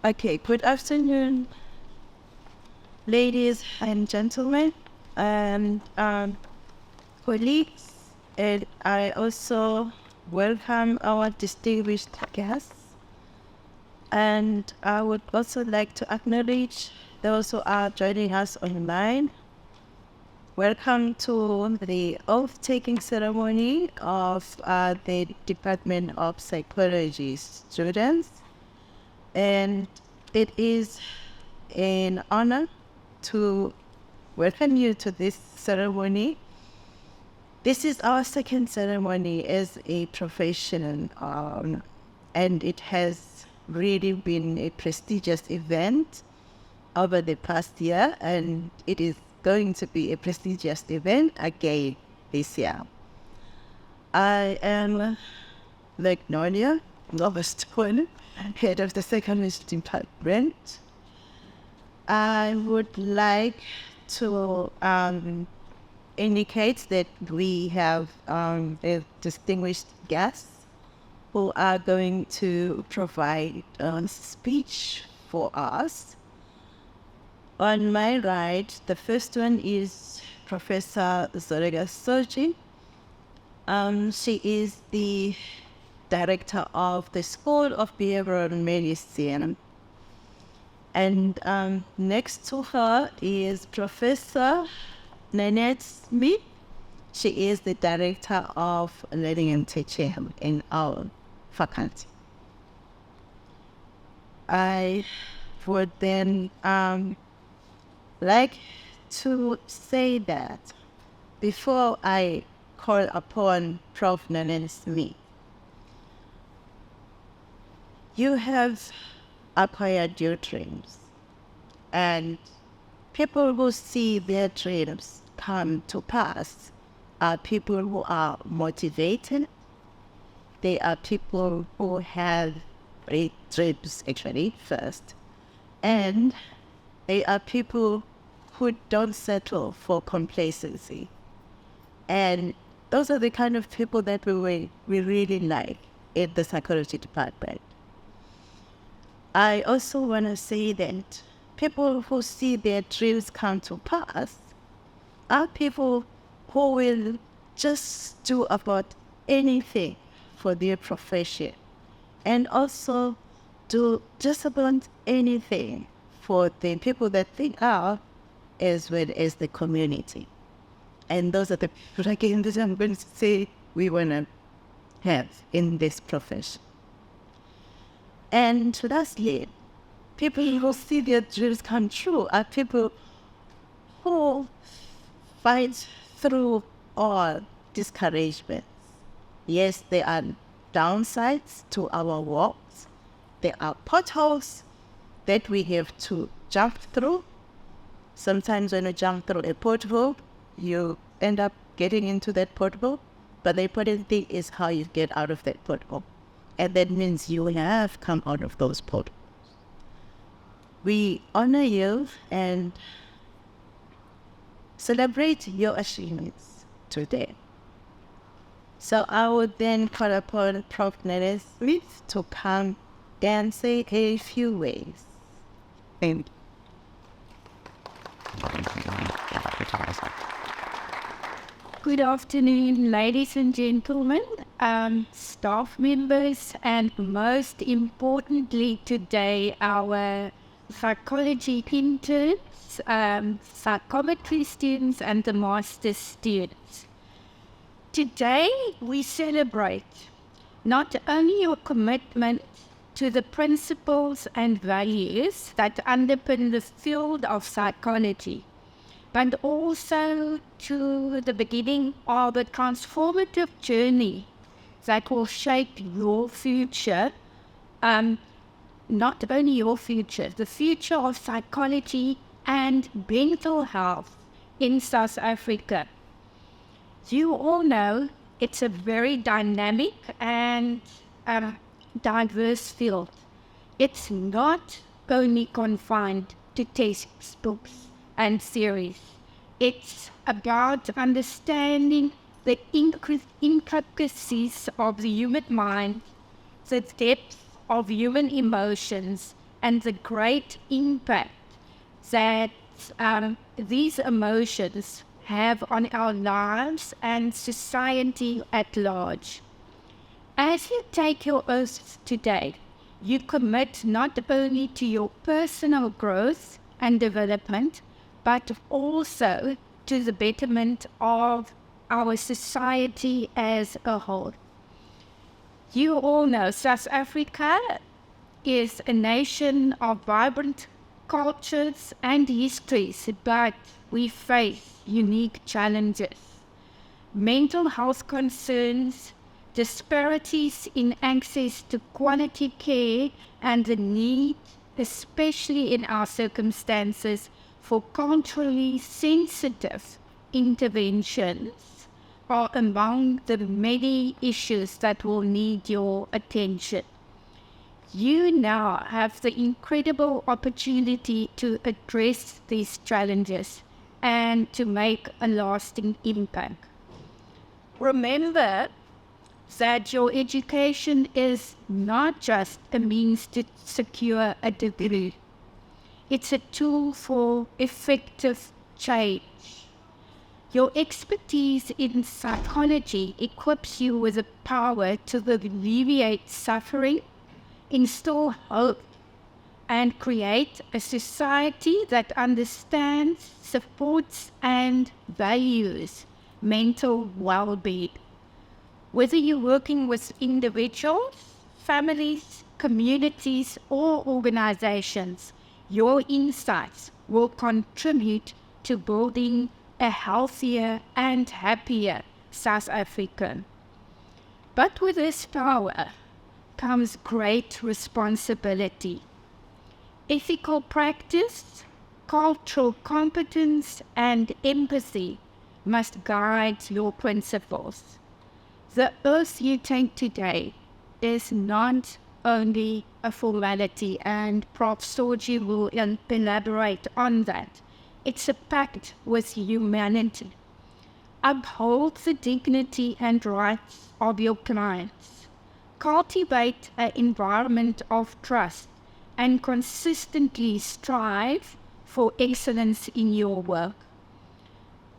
Okay, good afternoon, ladies and gentlemen, and colleagues, and I also welcome our distinguished guests. And I would also like to acknowledge those who are joining us online. Welcome to the oath-taking ceremony of the Department of Psychology students. And it is an honor to welcome you to this ceremony. This is our second ceremony as a professional, and it has really been a prestigious event over the past year, and it is going to be a prestigious event again this year. I am Magnolia Novastone, head of the Psychometry Department. I would like to indicate that we have a distinguished guests who are going to provide a speech for us. On my right, the first one is Professor Zorega Soji. She is the director of the School of Behavioral Medicine. And next to her is Professor Nanette Smith. She is the director of learning and teaching in our faculty. I would then like to say that before I call upon Prof. Nanette Smith, you have acquired your dreams, and people who see their dreams come to pass are people who are motivated. They are people who have great dreams actually first, and they are people who don't settle for complacency. And those are the kind of people that we really like in the psychology department. I also want to say that people who see their dreams come to pass are people who will just do about anything for their profession, and also do just about anything for the people that they are, as well as the community. And those are the people, again, that I'm going to say we want to have in this profession. And lastly, people who see their dreams come true are people who fight through all discouragements. Yes, there are downsides to our walks. There are potholes that we have to jump through. Sometimes when you jump through a pothole, you end up getting into that pothole. But the important thing is how you get out of that pothole. And that means you have come out of those potholes. We honor you and celebrate your achievements today. So I would then call upon Prof. Nanette Smith to come and say a few words. Thank you. Good afternoon, ladies and gentlemen, staff members, and most importantly today, our psychology interns, psychometry students, and the master's students. Today, we celebrate not only your commitment to the principles and values that underpin the field of psychology, but also to the beginning of a transformative journey that will shape your future, not only your future, the future of psychology and mental health in South Africa. You all know it's a very dynamic and diverse field. It's not only confined to textbooks and theories. It's about understanding the intricacies of the human mind, the depth of human emotions, and the great impact that these emotions have on our lives and society at large. As you take your oath today, you commit not only to your personal growth and development, but also to the betterment of our society as a whole. You all know South Africa is a nation of vibrant cultures and histories, but we face unique challenges. Mental health concerns, disparities in access to quality care, and the need, especially in our circumstances, for culturally sensitive interventions are among the many issues that will need your attention. You now have the incredible opportunity to address these challenges and to make a lasting impact. Remember that your education is not just a means to secure a degree. It's a tool for effective change. Your expertise in psychology equips you with the power to alleviate suffering, instill hope, and create a society that understands, supports, and values mental well-being. Whether you're working with individuals, families, communities, or organizations, your insights will contribute to building a healthier and happier South Africa. But with this power comes great responsibility. Ethical practice, cultural competence, and empathy must guide your principles. The oath you take today is not only a formality, and Prof. Sorji will elaborate on that. It's a pact with humanity. Uphold the dignity and rights of your clients. Cultivate an environment of trust and consistently strive for excellence in your work.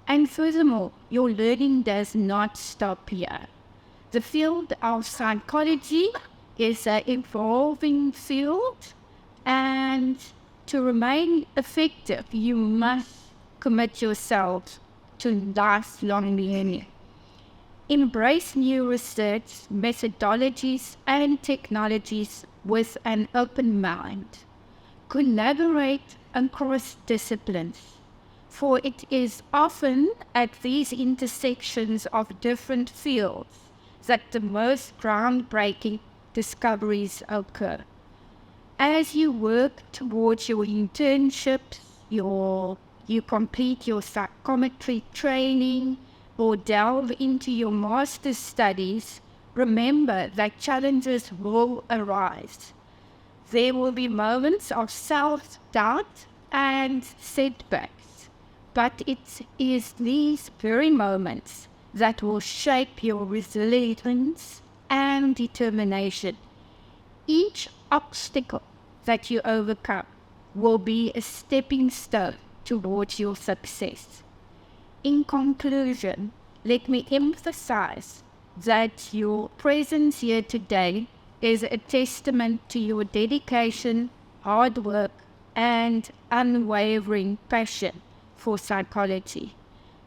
And furthermore, your learning does not stop here. The field of psychology is an evolving field, and to remain effective, you must commit yourself to lifelong learning. Embrace new research, methodologies, and technologies with an open mind. Collaborate across disciplines, for it is often at these intersections of different fields that the most groundbreaking discoveries occur. As you work towards your internships, you complete your psychometry training, or delve into your master's studies, remember that challenges will arise. There will be moments of self-doubt and setbacks, but it is these very moments that will shape your resilience and determination. Each obstacle that you overcome will be a stepping stone towards your success. In conclusion, let me emphasize that your presence here today is a testament to your dedication, hard work, and unwavering passion for psychology.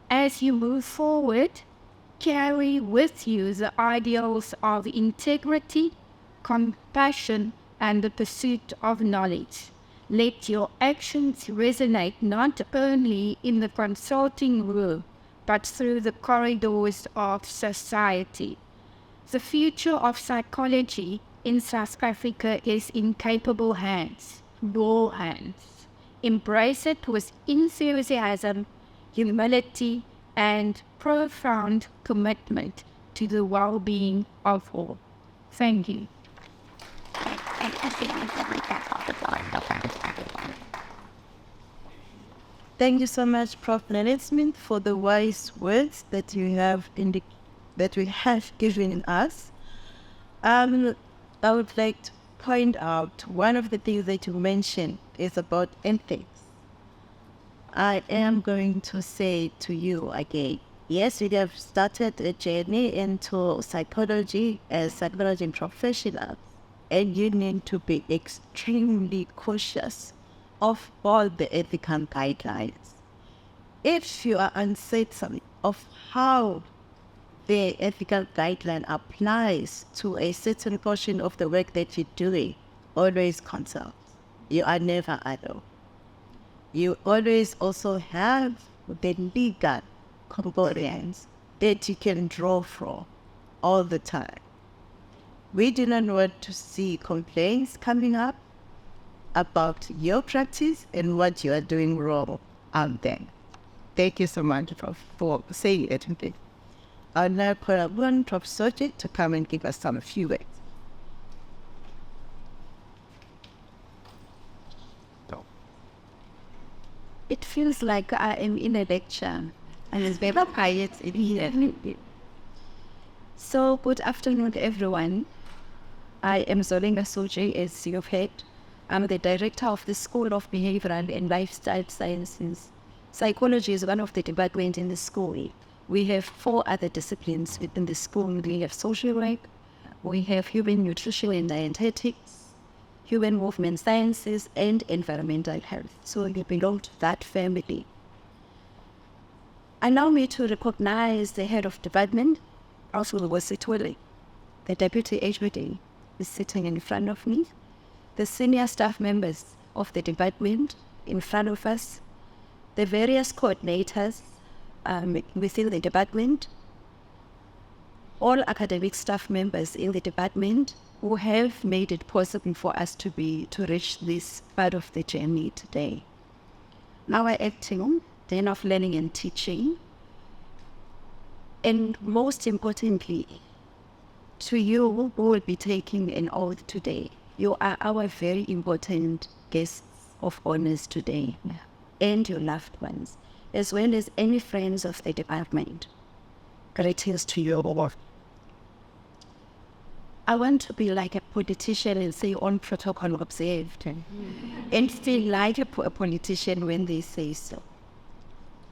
As you move forward, carry with you the ideals of integrity, compassion, and the pursuit of knowledge. Let your actions resonate not only in the consulting room, but through the corridors of society. The future of psychology in South Africa is in capable hands, your hands. Embrace it with enthusiasm, humility, and profound commitment to the well-being of all. Thank you. Thank you so much, Prof. Nelson, for the wise words that you have given us. I would like to point out, one of the things that you mentioned is about ethics. I am going to say to you again, yes, we have started a journey into psychology as psychology professionals, and you need to be extremely cautious of all the ethical guidelines. If you are uncertain of how the ethical guideline applies to a certain portion of the work that you're doing, always consult. You are never alone. You always also have the legal components that you can draw from all the time. We do not want to see complaints coming up about your practice and what you are doing wrong out there. Thank you so much for saying it today. I'll now call upon Prof. Soji to come and give us some few words. It feels like I am in a lecture, and it's very quiet in here. So, good afternoon, everyone. I am Zolenga Soji, as you've heard. I'm the director of the School of Behavioral and Lifestyle Sciences. Psychology is one of the departments in the school. We have 4 other disciplines within the school. We have social work, we have human nutrition and dietetics, human movement sciences, and environmental health. So you belong to that family. Allow me to recognize the head of department, also Wasitwele. The deputy HOD is sitting in front of me. The senior staff members of the department in front of us, the various coordinators within the department, all academic staff members in the department who have made it possible for us to reach this part of the journey today. Our acting, Dean of Learning and Teaching, and most importantly, to you who will be taking an oath today, you are our very important guests of honors today, and your loved ones, as well as any friends of the department. Greetings to you all. I want to be like a politician and say on protocol observed, and feel like a politician when they say so.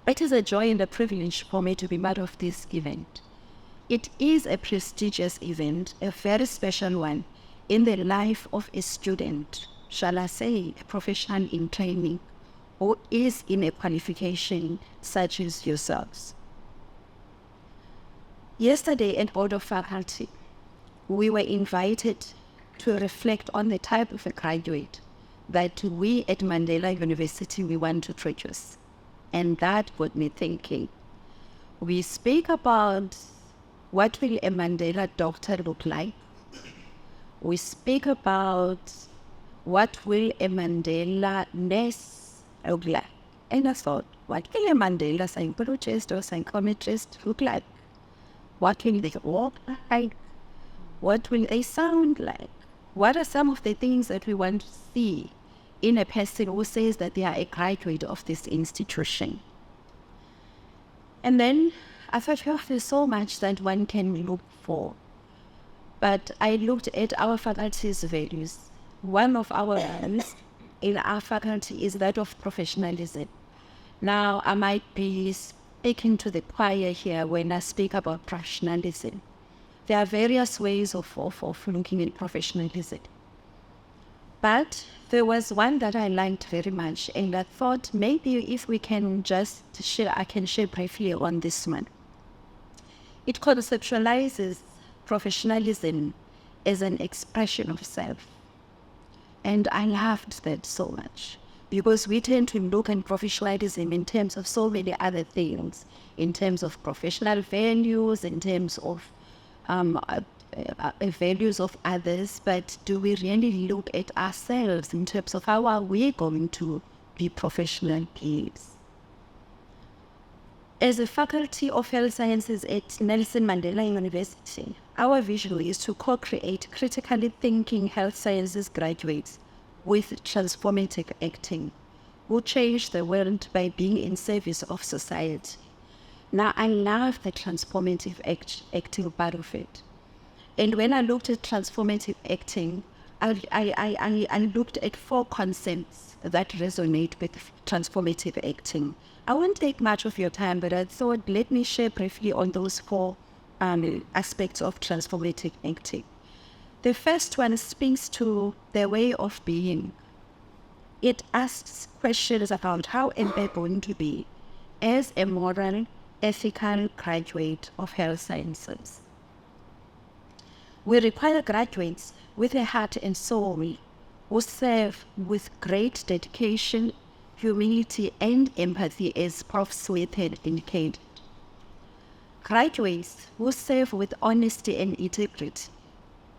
It is a joy and a privilege for me to be part of this event. It is a prestigious event, a very special one in the life of a student, shall I say, a professional in training, who is in a qualification such as yourselves. Yesterday at Board of Faculty, we were invited to reflect on the type of a graduate that we at Mandela University we want to produce. And that got me thinking. We speak about what will a Mandela doctor look like. We speak about what will a Mandela nurse look like. And I thought, what will a Mandela psychologist or psychometrist look like? What will they walk like? What will they sound like? What are some of the things that we want to see in a person who says that they are a graduate of this institution? And then I thought, well, there's so much that one can look for. But I looked at our faculty's values. One of our values in our faculty is that of professionalism. Now, I might be speaking to the choir here when I speak about professionalism. There are various ways of looking at professionalism. But there was one that I liked very much, and I thought maybe if we can just share, I can share briefly on this one. It conceptualizes professionalism as an expression of self. And I loved that so much, because we tend to look at professionalism in terms of so many other things, in terms of professional values, in terms of values of others, but do we really look at ourselves in terms of how are we going to be professional beings? As a faculty of health sciences at Nelson Mandela University, our vision is to co-create critically thinking health sciences graduates with transformative acting, who change the world by being in service of society. Now, I love the transformative acting part of it. And when I looked at transformative acting, I looked at 4 concepts that resonate with transformative acting. I won't take much of your time, but I thought let me share briefly on those 4 aspects of transformative acting. The first one speaks to the way of being. It asks questions about how am I going to be as a moral, ethical graduate of health sciences. We require graduates with a heart and soul who serve with great dedication, humility, and empathy, as Prof. Sweet had indicated. Graduates who serve with honesty and integrity,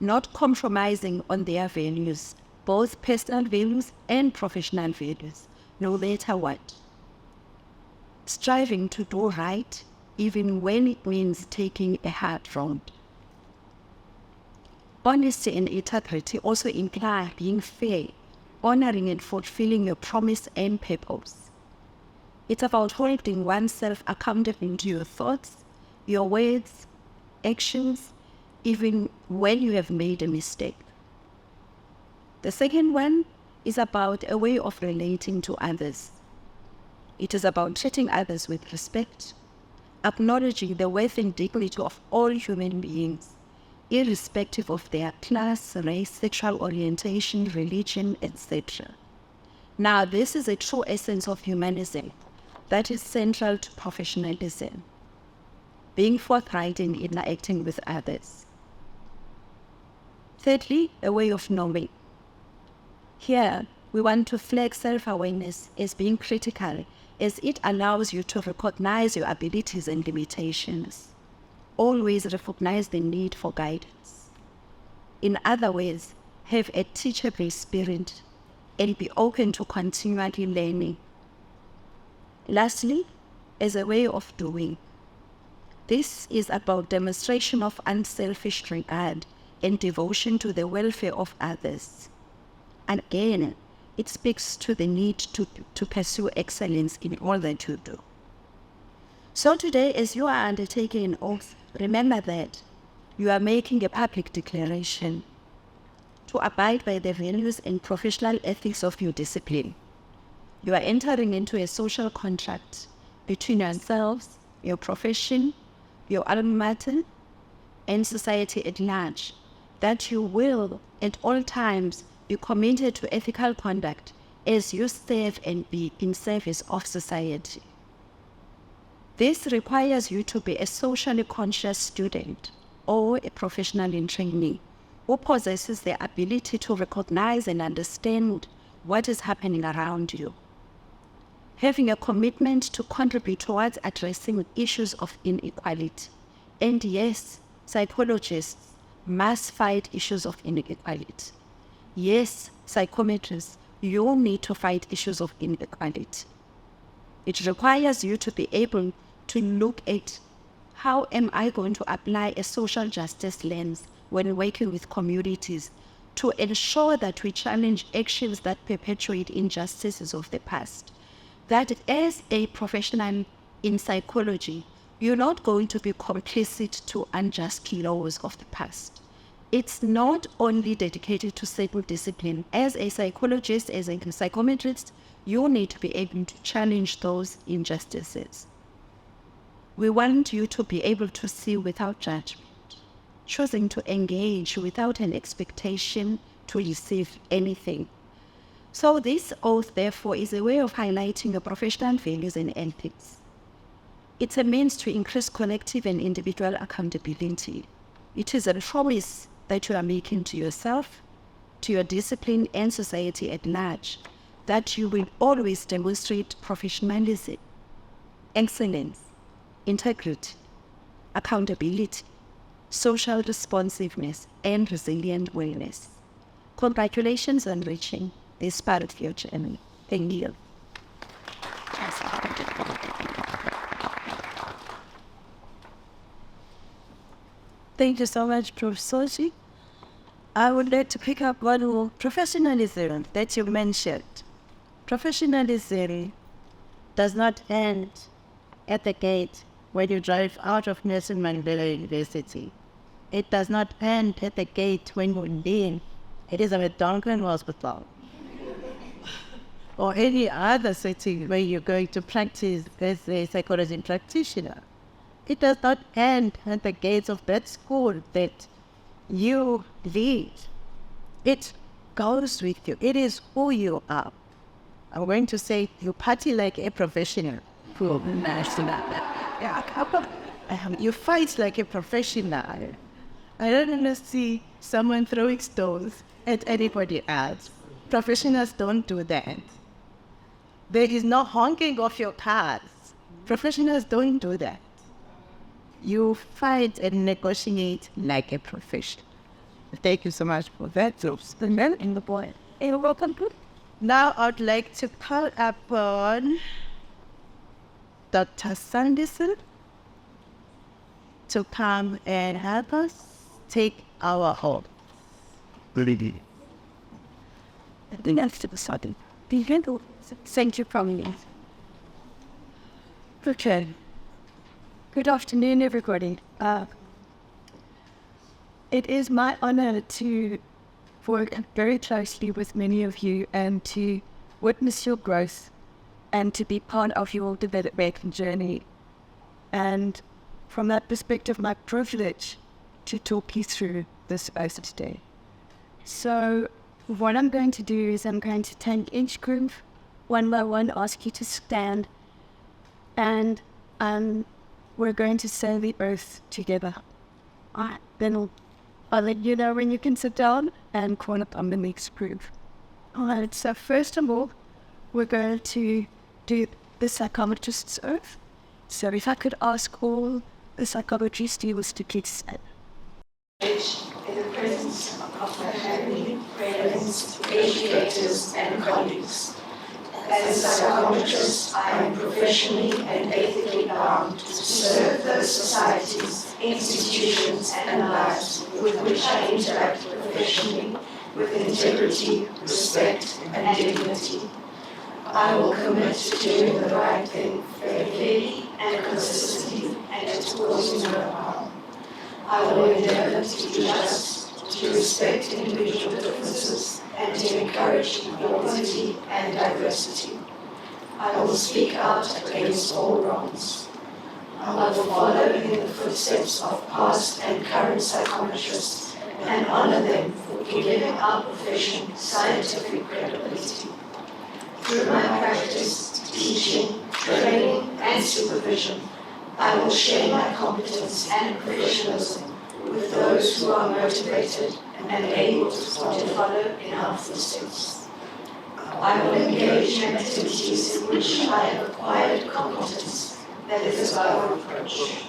not compromising on their values, both personal values and professional values, no matter what. Striving to do right, even when it means taking a hard road. Honesty and integrity also imply being fair, honoring and fulfilling your promise and purpose. It's about holding oneself accountable to your thoughts, your words, actions, even when you have made a mistake. The second one is about a way of relating to others. It is about treating others with respect, acknowledging the worth and dignity of all human beings, irrespective of their class, race, sexual orientation, religion, etc. Now, this is a true essence of humanism that is central to professionalism, being forthright in interacting with others. Thirdly, a way of knowing. Here, we want to flag self-awareness as being critical, as it allows you to recognize your abilities and limitations. Always recognize the need for guidance. In other words, have a teachable spirit and be open to continually learning. Lastly, as a way of doing. This is about demonstration of unselfish regard and devotion to the welfare of others. And again, it speaks to the need to pursue excellence in all that you do. So today, as you are undertaking an oath, remember that you are making a public declaration to abide by the values and professional ethics of your discipline. You are entering into a social contract between yourselves, your profession, your alma mater, and society at large, that you will at all times be committed to ethical conduct as you serve and be in service of society. This requires you to be a socially conscious student or a professional in training who possesses the ability to recognize and understand what is happening around you. Having a commitment to contribute towards addressing issues of inequality. And yes, psychologists must fight issues of inequality. Yes, psychometrists, you need to fight issues of inequality. It requires you to be able to look at how am I going to apply a social justice lens when working with communities to ensure that we challenge actions that perpetuate injustices of the past. That as a professional in psychology, you're not going to be complicit to unjust laws of the past. It's not only dedicated to certain discipline. As a psychologist, as a psychometrist, you need to be able to challenge those injustices. We want you to be able to see without judgment, choosing to engage without an expectation to receive anything. So this oath, therefore, is a way of highlighting your professional values and ethics. It's a means to increase collective and individual accountability. It is a promise that you are making to yourself, to your discipline and society at large, that you will always demonstrate professionalism, excellence, integrity, accountability, social responsiveness, and resilient wellness. Congratulations on reaching this part of your journey. Thank you. Thank you so much, Prof. Soji. I would like to pick up one more professionalism that you mentioned. Professionalism does not end at the gate when you drive out of Nelson Mandela University. It does not end at the gate when you leave Elizabeth Duncan Hospital, or any other setting where you're going to practice as a psychology practitioner. It does not end at the gates of that school that you lead. It goes with you. It is who you are. I'm going to say you party like a professional. You fight like a professional. I don't want to see someone throwing stones at anybody else. Professionals don't do that. There is no honking of your cars. Professionals don't do that. You fight and negotiate like a professional. Thank you so much for that. The man in the boy. You're welcome. Now I'd like to call upon Dr. Sanderson to come and help us take our hold. The next episode. Thank you for me. Okay. Good afternoon, everybody. It is my honor to work very closely with many of you and to witness your growth and to be part of your development journey. And from that perspective, my privilege to talk you through this space today. So what I'm going to do is I'm going to take each group one by one, ask you to stand, and we're going to say the oath together. All right, then I'll let you know when you can sit down and call up on the next group. All right, so first of all, we're going to do the psychometrist's oath. So if I could ask all the psychometry students to please stand. In the presence of my family, friends, educators, and colleagues. As a psychometrist, I am professionally and ethically bound to serve those societies, institutions, and lives with which I interact professionally with integrity, respect, and dignity. I will commit to doing the right thing fairly and consistently and to causing no harm. I will endeavour to be just, to respect individual differences, and to encourage equality and diversity. I will speak out against all wrongs. I will follow in the footsteps of past and current psychometrists and honour them for giving our profession scientific credibility. Through my practice, teaching, training, and supervision, I will share my competence and professionalism with those who are motivated and able to follow in our footsteps. I will engage in activities in which I have acquired competence that is above reproach.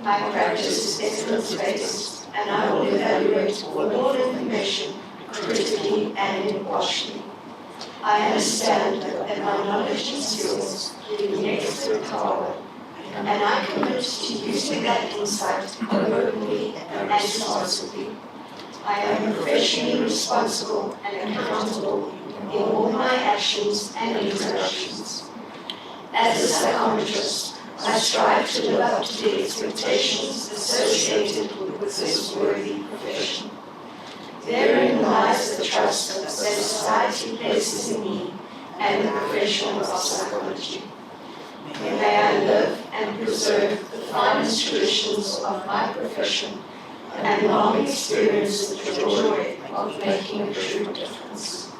My practice is evidence-based, and I will evaluate all information critically and impartially. I understand that my knowledge and skills give me expert power, and I commit to using that insight openly and responsibly. I am professionally responsible and accountable in all my actions and interactions. As a psychometrist, I strive to live up to the expectations associated with this worthy profession. Therein lies the trust that society places in me and the profession of psychology. May I live and preserve the finest traditions of my profession and long experience the joy of making a true difference.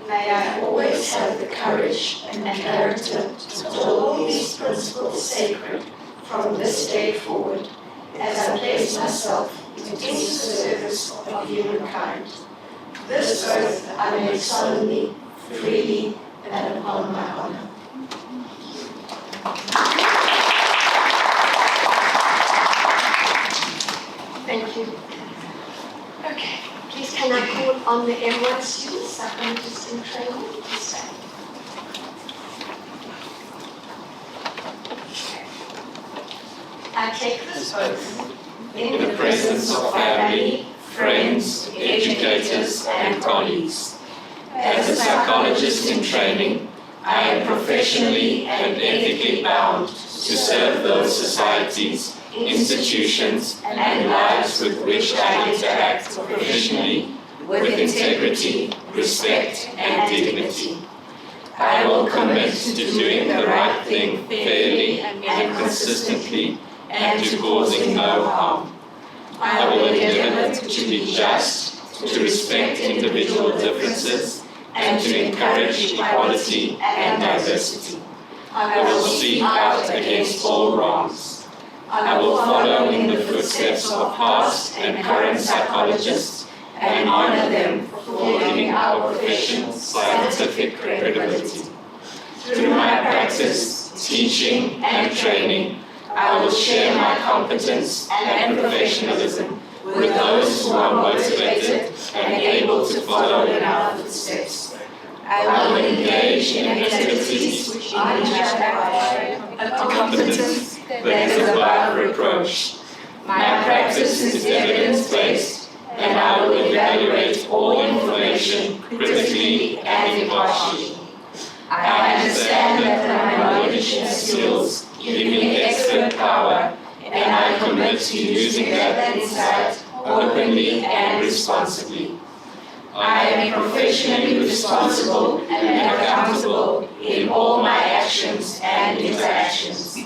May I always have the courage and character to hold these principles sacred from this day forward as I place myself into the service of humankind. This oath I make solemnly, freely, and upon my honor. Thank you. Okay, please can I call on the M1 students, psychologists in training, to stand. I take this oath in the presence of family, friends, educators, and colleagues. As a psychologist in training, I am professionally and ethically bound to serve those societies, institutions, and lives with which I interact professionally with integrity, respect, and dignity. I will commit to doing the right thing fairly and consistently and to causing no harm. I will endeavor to be just, to respect individual differences, and to encourage equality and diversity. I will speak out against all wrongs. I will follow in the footsteps of past and current psychologists and honor them for giving our profession scientific credibility. Through my practice, teaching, and training, I will share my competence and professionalism with those who are motivated and able to follow in our footsteps. I will engage in activities which demonstrate a competence that is above reproach. My practice is evidence-based, and I will evaluate all information critically and impartially. I understand that my knowledge and skills give me expert power, and I commit to using that insight openly and responsibly. I am professionally responsible and accountable in all my actions and interactions.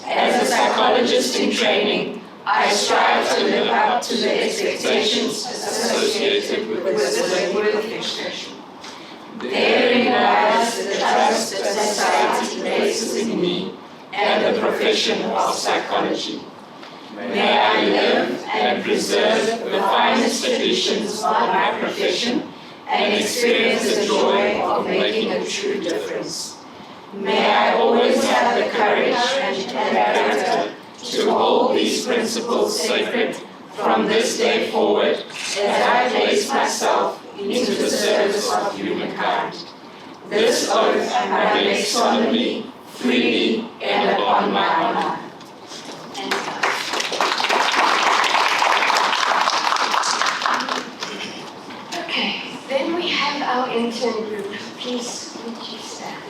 As a psychologist in training, I strive to live up to the expectations associated with this worthy profession. Therein lies the trust that society places in me and the profession of psychology. May I live and preserve the finest traditions of my profession and experience the joy of making a true difference. May I always have the courage and character to hold these principles sacred from this day forward as I place myself into the service of humankind. This oath I make solemnly, freely, and upon my honor. Okay, then we have our intern group. Please, would you stand?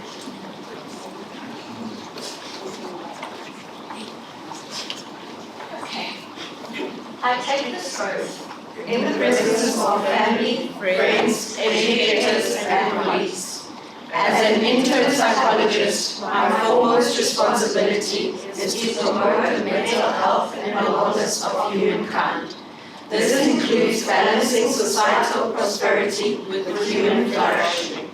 Okay. I take this oath in the presence of family, friends, educators, and colleagues. As an intern psychologist, my foremost responsibility is to promote the mental health and wellness of humankind. This includes balancing societal prosperity with human flourishing.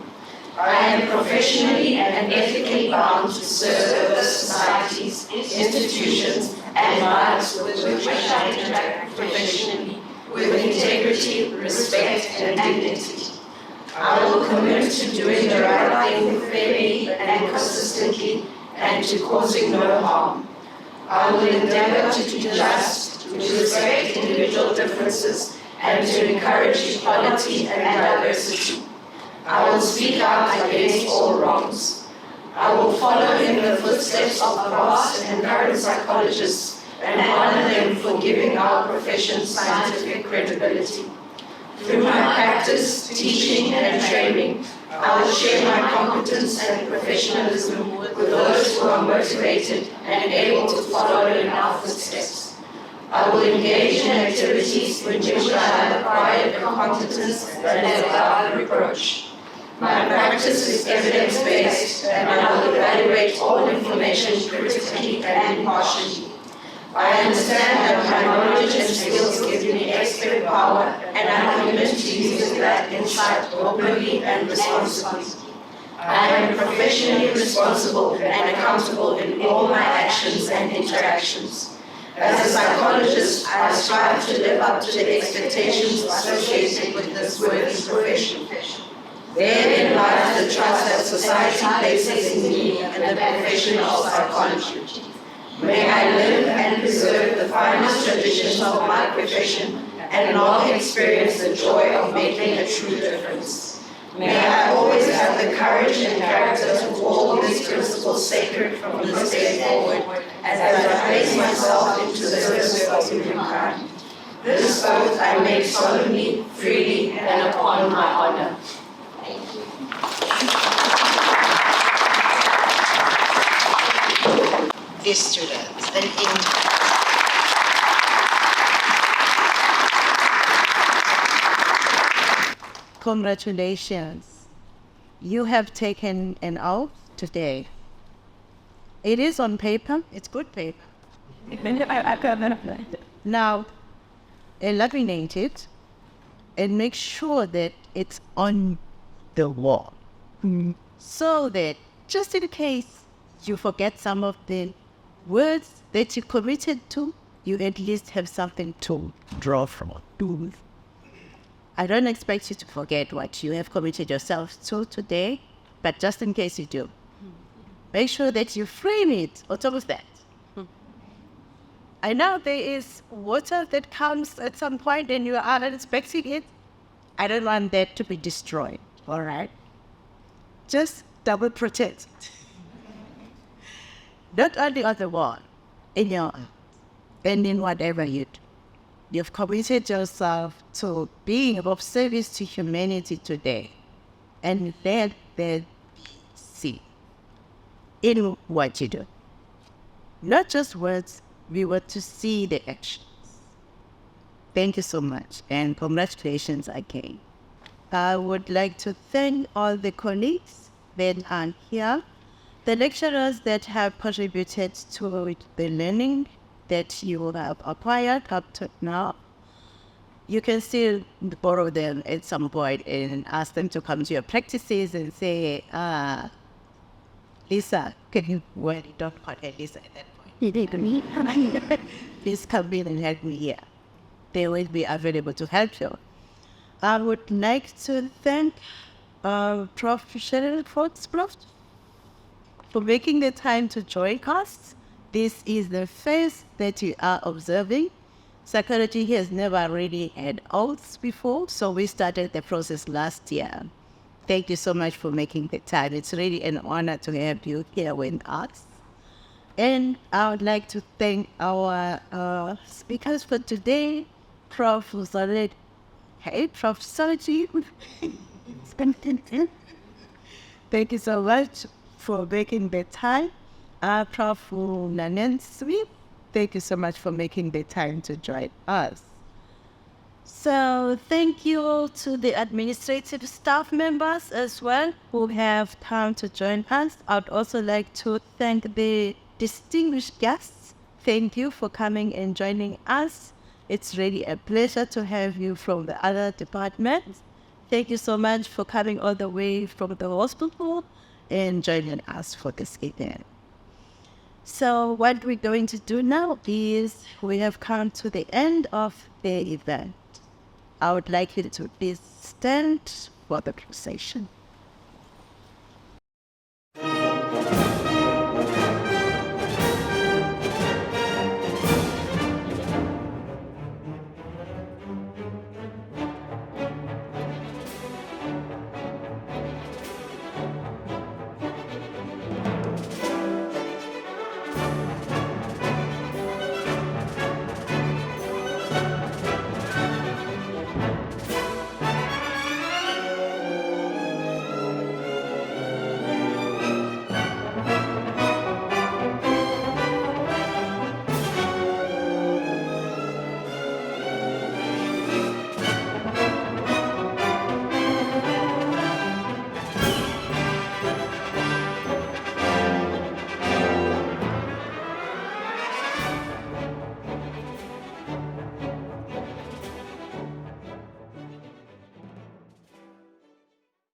I am professionally and ethically bound to serve the societies, institutions, and lives with which I interact professionally with integrity, respect, and dignity. I will commit to doing the right thing fairly and consistently and to causing no harm. I will endeavor to be just, to respect individual differences, and to encourage equality and diversity. I will speak out against all wrongs. I will follow in the footsteps of past and current psychologists and honor them for giving our profession scientific credibility. Through my practice, teaching, and training, I will share my competence and professionalism with those who are motivated and able to follow in our footsteps. I will engage in activities in which I have acquired a competence that is above reproach. My practice is evidence-based, and I will evaluate all information critically and impartially. I understand that my knowledge and skills give me expert power, and I commit to using that insight openly and responsibly. I am professionally responsible and accountable in all my actions and interactions. As a psychologist, I strive to live up to the expectations associated with this worthy profession. Therein lies the trust that society places in me and the profession of psychology. May I live and preserve the finest traditions of my profession and long experience the joy of making a true difference. May I always have the courage and character to hold these principles sacred from this day forward as I place myself into the service of humankind. This oath I make solemnly, freely, and upon my honor. Thank you. Dear students, and congratulations. You have taken an oath today. It is on paper. It's good paper. Now, eliminate it and make sure that it's on the wall. So that just in case you forget some of the words that you committed to, you at least have something to draw from. I don't expect you to forget what you have committed yourself to today, but just in case you do, make sure that you frame it on top of that. I know there is water that comes at some point and you are not expecting it. I don't want that to be destroyed, all right? Just double protect. Not only on the wall, in your and in whatever you do. You've committed yourself to being of service to humanity today. And let that be seen in what you do. Not just words, we want to see the actions. Thank you so much, and congratulations again. I would like to thank all the colleagues that are here, the lecturers that have contributed to the learning that you have acquired up to now. You can still borrow them at some point and ask them to come to your practices and say, Lisa, can you, well, you don't call her Lisa at that point. Please come in and help me here. They will be available to help you. I would like to thank Professional for making the time to join us. This is the first that you are observing. Psychology has never really had oaths before, so we started the process last year. Thank you so much for making the time. It's really an honor to have you here with us. And I would like to thank our speakers for today, Prof. Solid. Hey, Prof. Solid. Thank you so much for making the time. Prof. Nanensweet, thank you so much for making the time to join us. So thank you to the administrative staff members as well who have come to join us. I'd also like to thank the distinguished guests. Thank you for coming and joining us. It's really a pleasure to have you from the other departments. Thank you so much for coming all the way from the hospital and joining us for this event. So what we're going to do now is we have come to the end of the event. I would like you to please stand for the procession.